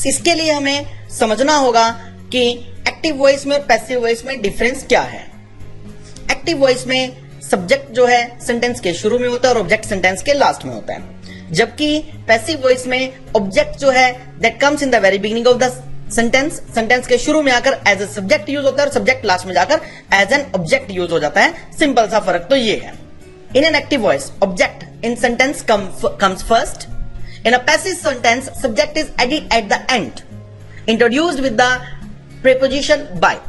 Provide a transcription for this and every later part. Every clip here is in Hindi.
इसके लिए हमें समझना होगा कि एक्टिव वॉइस में और पैसिव वॉइस में डिफरेंस क्या है। एक्टिव वॉइस में सब्जेक्ट जो है सेंटेंस के शुरू में होता है और ऑब्जेक्ट सेंटेंस के लास्ट में होता है, जबकि पैसिव वॉइस में ऑब्जेक्ट जो है that comes in the very beginning of the sentence के शुरू में आकर एज ए सब्जेक्ट यूज होता है और सब्जेक्ट लास्ट में जाकर एज एन ऑब्जेक्ट यूज हो जाता है। सिंपल सा फर्क तो ये है। In an active voice object in sentence comes first. In a passive sentence subject is added at the end, introduced with the preposition by.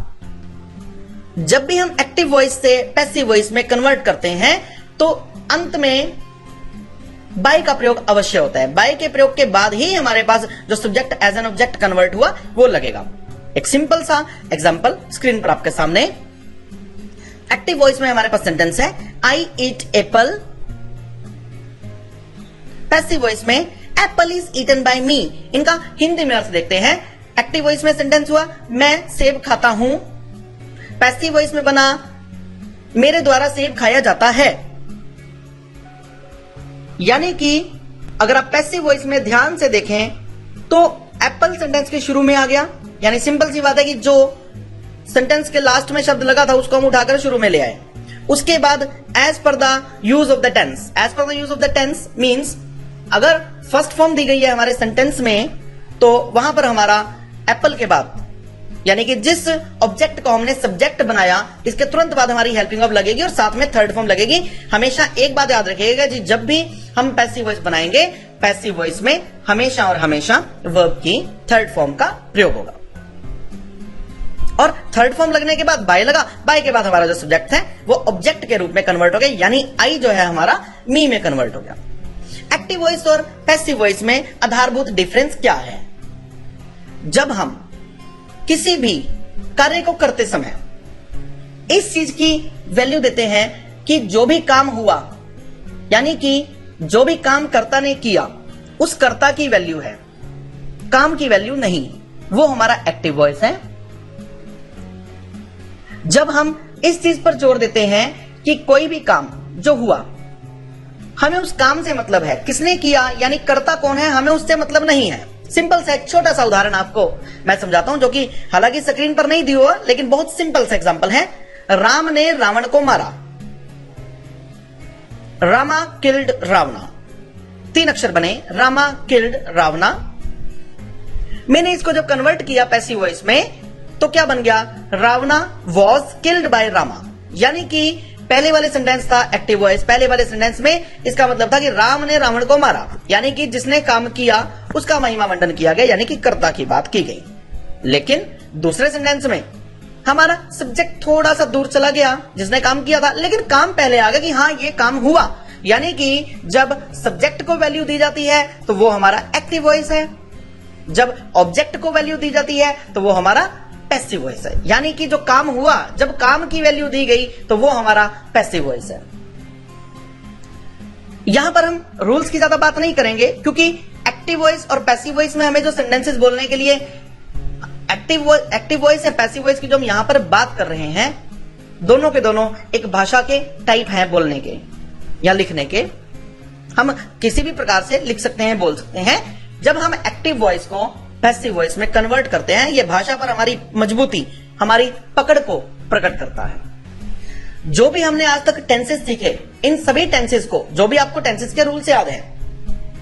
जब भी हम एक्टिव वॉइस से पैसिव वॉइस में कन्वर्ट करते हैं तो अंत में बाय का प्रयोग अवश्य होता है। बाय के प्रयोग के बाद ही हमारे पास जो subject as an object convert हुआ वो लगेगा। एक सिंपल सा एग्जांपल स्क्रीन पर आपके सामने। एक्टिव वॉइस में हमारे पास सेंटेंस है आई ईट एप्पल। पैसिव वॉइस में एप्पल इज ईटन बाय मी। इनका हिंदी में अर्थ देखते हैं। एक्टिव वॉइस में सेंटेंस हुआ मैं सेब खाता हूं। पैसिव वॉइस में बना मेरे द्वारा सेब खाया जाता है। यानी कि अगर आप पैसिव वॉइस में ध्यान से देखें तो एप्पल सेंटेंस के शुरू में आ गया, यानी सिंपल सी बात है कि जो सेंटेंस के लास्ट में शब्द लगा था उसको हम उठाकर शुरू में ले आए। उसके बाद as per the use of the tense, as per the use of the tense means अगर फर्स्ट फॉर्म दी गई है हमारे सेंटेंस में तो वहां पर हमारा एप्पल के बाद यानी कि जिस ऑब्जेक्ट को हमने सब्जेक्ट बनाया इसके तुरंत बाद हमारी हेल्पिंग ऑफ लगेगी और साथ में थर्ड फॉर्म लगेगी। हमेशा एक बात याद रखिएगा जी, जब भी हम पैसिव वॉइस बनाएंगे पैसिव वॉइस में हमेशा और हमेशा वर्ब की थर्ड फॉर्म का प्रयोग होगा। और थर्ड फॉर्म लगने के बाद बाय लगा, बाय के बाद हमारा जो सब्जेक्ट है वो ऑब्जेक्ट के रूप में कन्वर्ट हो गया, यानी आई जो है हमारा मी में कन्वर्ट हो गया। एक्टिव वॉइस और पैसिव वॉइस में आधारभूत डिफरेंस क्या है? जब हम किसी भी कार्य को करते समय इस चीज की वैल्यू देते हैं कि जो भी काम हुआ, यानी कि जो भी काम कर्ता ने किया उस कर्ता की वैल्यू है, काम की वैल्यू नहीं, वो हमारा एक्टिव वॉइस है। जब हम इस चीज पर जोर देते हैं कि कोई भी काम जो हुआ हमें उस काम से मतलब है, किसने किया यानी कर्ता कौन है हमें उससे मतलब नहीं है। सिंपल सा एक छोटा सा उदाहरण आपको मैं समझाता हूं जो कि हालांकि स्क्रीन पर नहीं दिया हुआ लेकिन बहुत सिंपल सा एग्जांपल है। राम ने रावण को मारा। रामा किल्ड रावणा, 3 अक्षर बने रामा किल्ड रावणा। मैंने इसको जब कन्वर्ट किया पैसिव वॉइस में तो क्या बन गया? रावणा वॉज किल्ड बाय रामा, यानी कि पहले वाले सेंटेंस था एक्टिव वॉइस, पहले वाले सेंटेंस में इसका मतलब था कि राम ने रावण को मारा, यानी कि जिसने काम किया उसका महिमा मंडन किया गया, यानी कि कर्ता की बात की गई। लेकिन दूसरे सेंटेंस में हमारा सब्जेक्ट थोड़ा सा दूर चला गया, जिसने काम किया था लेकिन काम पहले आ गया कि हाँ ये काम हुआ, यानी कि जब सब्जेक्ट को वैल्यू दी जाती है तो वो हमारा एक्टिव वॉइस है, जब ऑब्जेक्ट को वैल्यू दी जाती है तो वो हमारा पैसिव वॉइस है। यानी कि जो काम हुआ जब काम की वैल्यू दी गई तो वो हमारा पैसिव वॉइस है। यहां पर हम रूल्स की ज्यादा बात नहीं करेंगे क्योंकि एक्टिव वॉइस और पैसिव वॉइस में हमें जो सेंटेंसेस बोलने के लिए एक्टिव वॉइस या पैसिव वॉइस की जो हम यहां पर बात कर रहे हैं दोनों के दोनों एक भाषा के टाइप हैं बोलने के या लिखने के। हम किसी भी प्रकार से लिख सकते हैं, बोल सकते हैं। जब हम एक्टिव वॉइस को पैसिव वॉइस में कन्वर्ट करते हैं यह भाषा पर हमारी मजबूती, हमारी पकड़ को प्रकट करता है। जो भी हमने आज तक टेंसेस सीखे इन सभी टेंसेस को, जो भी आपको टेंसेस के रूल से याद है,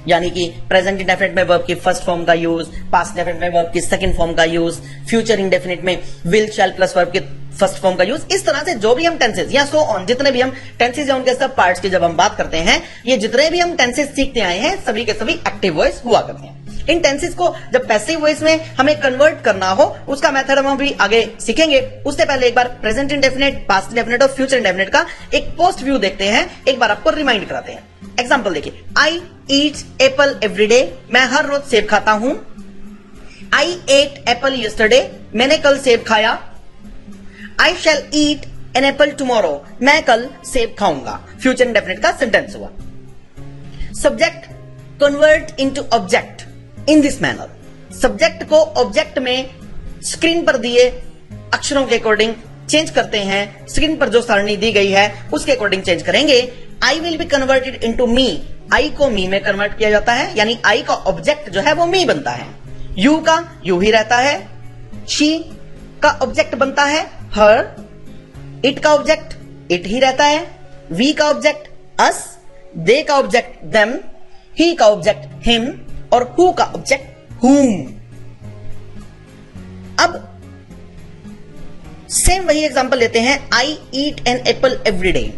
यानी कि प्रेजेंट इंडेफिनिट में वर्ब की फर्स्ट फॉर्म का यूज, पास्ट इंडेफिनिट में वर्ब की सेकंड फॉर्म का यूज, फ्यूचर इंडेफिनिट में विल शैल प्लस वर्ब की फर्स्ट फॉर्म का यूज, इस तरह से जो भी हम टेंसेस या सो ऑन जितने भी हम टेंसेस या उनके सब पार्ट्स की जब हम बात करते हैं, ये जितने भी हम टेंसेस सीखते आए हैं सभी के सभी एक्टिव वॉइस हुआ करते हैं। इन टेंसेस को जब पैसिव वॉइस में हमें कन्वर्ट करना हो उसका मेथड हम अभी आगे सीखेंगे। उससे पहले एक बार प्रेजेंट इंडेफिनिट, पास्ट इंडेफिनिट और फ्यूचर इंडेफिनिट का एक पोस्ट व्यू देखते हैं, एक बार आपको रिमाइंड कराते हैं। एग्जांपल देखिए, आई ईट एप्पल एवरी डे, मैं हर रोज सेब खाता हूं। आई एट एप्पल यस्टरडे, मैंने कल सेब खाया। आई शैल ईट एन एप्पल टुमारो, मैं कल सेब खाऊंगा। फ्यूचर इंडेफिनिट का सेंटेंस हुआ। Subject convert into object in this manner, subject को ऑब्जेक्ट में स्क्रीन पर दिए अक्षरों के अकॉर्डिंग चेंज करते हैं। स्क्रीन पर जो सारणी दी गई है उसके अकॉर्डिंग चेंज करेंगे। I will be converted into me, I को मी में कन्वर्ट किया जाता है, यानी आई का ऑब्जेक्ट जो है वो मी बनता है। यू का यू ही रहता है, शी का ऑब्जेक्ट बनता है हर, इट का ऑब्जेक्ट इट ही रहता है, वी का ऑब्जेक्ट अस, दे का ऑब्जेक्ट देम, ही का ऑब्जेक्ट हिम और हु का ऑब्जेक्ट हुम। अब सेम वही एग्जांपल लेते हैं, I eat an apple every day.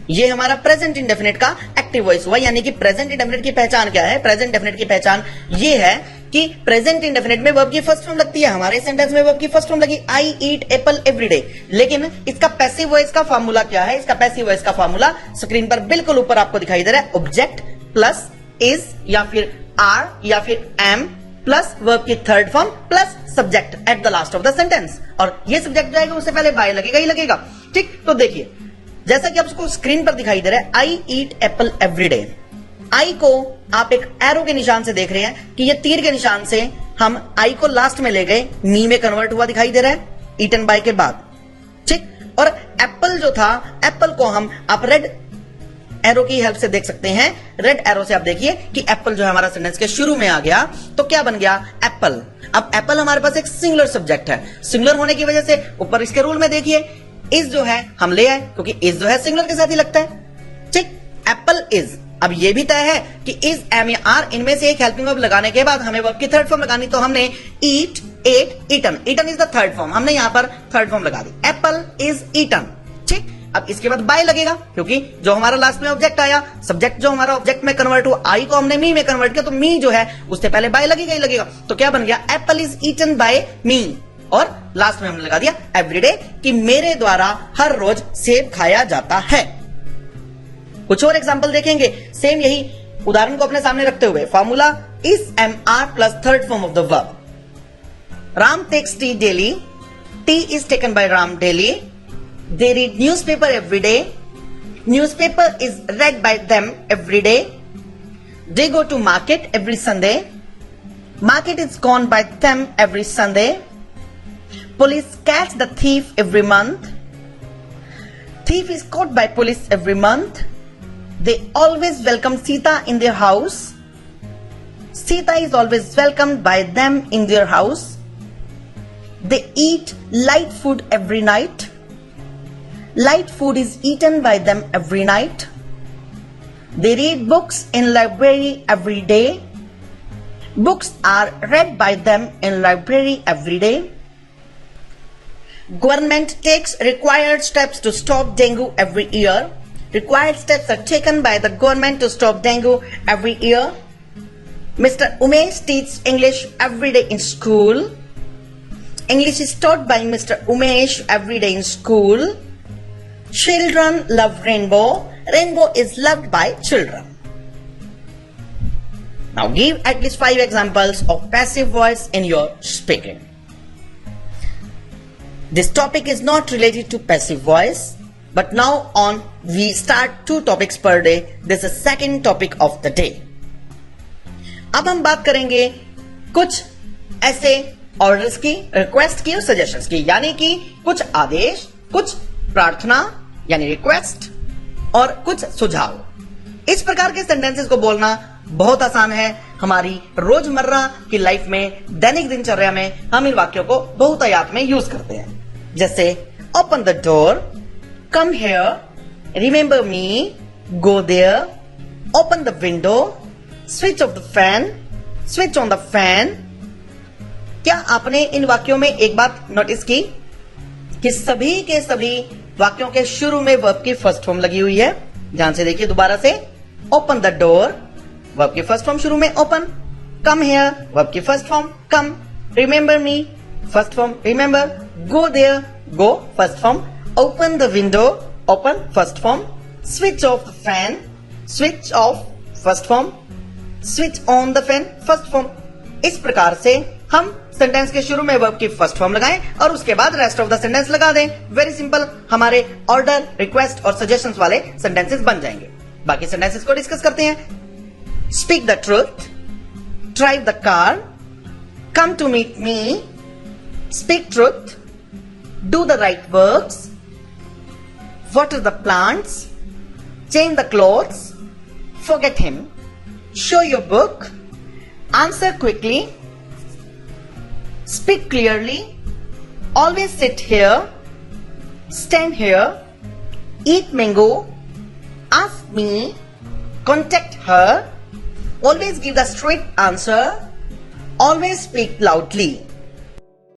ये हमारा प्रेजेंट इंडेफिनिट का एक्टिव वॉइस हुआ, यानी कि प्रेजेंट इंडेफिनिट की पहचान क्या है? प्रेजेंट इंडेफिनिट की पहचान ये है कि प्रेजेंट इंडेफिनिट में वर्ब की फर्स्ट फॉर्म लगती है। हमारे सेंटेंस में वर्ब की फर्स्ट फॉर्म लगी आई ईट एप्पल एवरी डे, लेकिन इसका पैसिव वॉइस का फार्मूला क्या है? इसका पैसिव वॉइस का फार्मूला स्क्रीन पर बिल्कुल ऊपर आपको दिखाई दे रहा है। ऑब्जेक्ट प्लस इज या फिर आर या फिर एम प्लस वर्ब की third form plus subject at the last of the sentence, और ये सब्जेक्ट जाएगा उससे पहले बाय लगेगा ही लगेगा। ठीक, तो देखिए जैसा कि आपको स्क्रीन पर दिखाई दे रहा है, आई ईट एप्पल एवरी डे। आई को आप एक एरो के निशान से देख रहे हैं कि ये तीर के निशान से हम आई को लास्ट में ले गए, मी में कन्वर्ट हुआ दिखाई दे रहा है ईटन बाय के बाद। ठीक, और एप्पल जो था, एप्पल को हम आप रेड एरो की हेल्प से देख सकते हैं। रेड एरो से आप देखिए कि एप्पल जो है हमारा सेंटेंस के शुरू में आ गया, तो क्या बन गया? एप्पल। अब एप्पल हमारे पास एक सिंगुलर सब्जेक्ट है, सिंगुलर होने की वजह से ऊपर इसके रूल में देखिए इज जो है हम ले आए, क्योंकि इज जो है सिंगुलर के साथ ही लगता है। ठीक, एप्पल इज। अब ये भी तय है कि इज, एम या आर, इनमें से एक हेल्पिंग वर्ब लगाने के बाद हमें वर्ब की थर्ड फॉर्म लगानी, तो हमने eat, ate, eaten, eaten is the third form, हमने यहां पर थर्ड फॉर्म लगा दी, एप्पल इज ईटन। ठीक, अब इसके बाद बाय लगेगा, क्योंकि जो हमारा लास्ट में ऑब्जेक्ट आया, सब्जेक्ट जो हमारा ऑब्जेक्ट में कन्वर्ट हुआ, आई को हमने मी में कन्वर्ट किया, तो मी जो है उससे पहले बाय लगेगा ही लगेगा। तो क्या बन गया? एप्पल इज ईटन बाय मी, और लास्ट में हमने लगा दिया एवरीडे, कि मेरे द्वारा हर रोज सेब खाया जाता है। कुछ और एग्जांपल देखेंगे सेम यही उदाहरण को अपने सामने रखते हुए। Formula is am are plus third form of the verb. Ram takes tea daily, tea is taken by Ram daily. They read newspaper every day. Newspaper is read by them every day. They go to market every Sunday. Market is gone by them every Sunday. Police catch the thief every month. Thief is caught by police every month. They always welcome Sita in their house. Sita is always welcomed by them in their house. They eat light food every night. Light food is eaten by them every night. They read books in library every day. Books are read by them in library every day. Government takes required steps to stop dengue every year. Required steps are taken by the government to stop dengue every year. Mr. Umesh teaches English every day in school. English is taught by Mr. Umesh every day in school. Children love rainbow. Rainbow is loved by children. Now give at least 5 examples of passive voice in your speaking. This topic is not related to passive voice, but now on we start 2 topics per day. This is second topic of the day. अब हम बात करेंगे कुछ ऐसे ऑर्डर्स की, रिक्वेस्ट की और सजेशंस की, यानी कि कुछ आदेश, कुछ प्रार्थना यानी रिक्वेस्ट और कुछ सुझाव। इस प्रकार के सेंटेंसेस को बोलना बहुत आसान है। हमारी रोजमर्रा की लाइफ में, दैनिक दिनचर्या में हम इन वाक्यों को बहुतायत में यूज करते हैं, जैसे open the door, come here, remember me, go there, open the window, switch off the fan, switch on the fan. क्या आपने इन वाक्यों में एक बात नोटिस की कि सभी के सभी वाक्यों के शुरू में वर्ब की फर्स्ट फॉर्म लगी हुई है? ध्यान से देखिए दोबारा से। ओपन द डोर, वर्ब की फर्स्ट फॉर्म शुरू में ओपन। कम हियर, वर्ब की first form come. Remember me, first form remember. Go there, go first form. Open the window, open first form. Switch off the fan, switch off first form. Switch on the fan, first form. इस प्रकार से हम सेंटेंस के शुरू में वर्ब की फर्स्ट फॉर्म लगाएं और उसके बाद रेस्ट ऑफ द सेंटेंस लगा दें। वेरी सिंपल, हमारे ऑर्डर, रिक्वेस्ट और सजेशंस वाले सेंटेंसेस बन जाएंगे। बाकी सेंटेंसेस को डिस्कस करते हैं। Speak the truth, drive the car, come to meet me, speak truth, do the right works, water the plants, change the clothes, forget him, show your book, answer quickly, Speak clearly. Always sit here. Stand here. Eat mango. Ask me. Contact her. Always give the straight answer. Always speak loudly.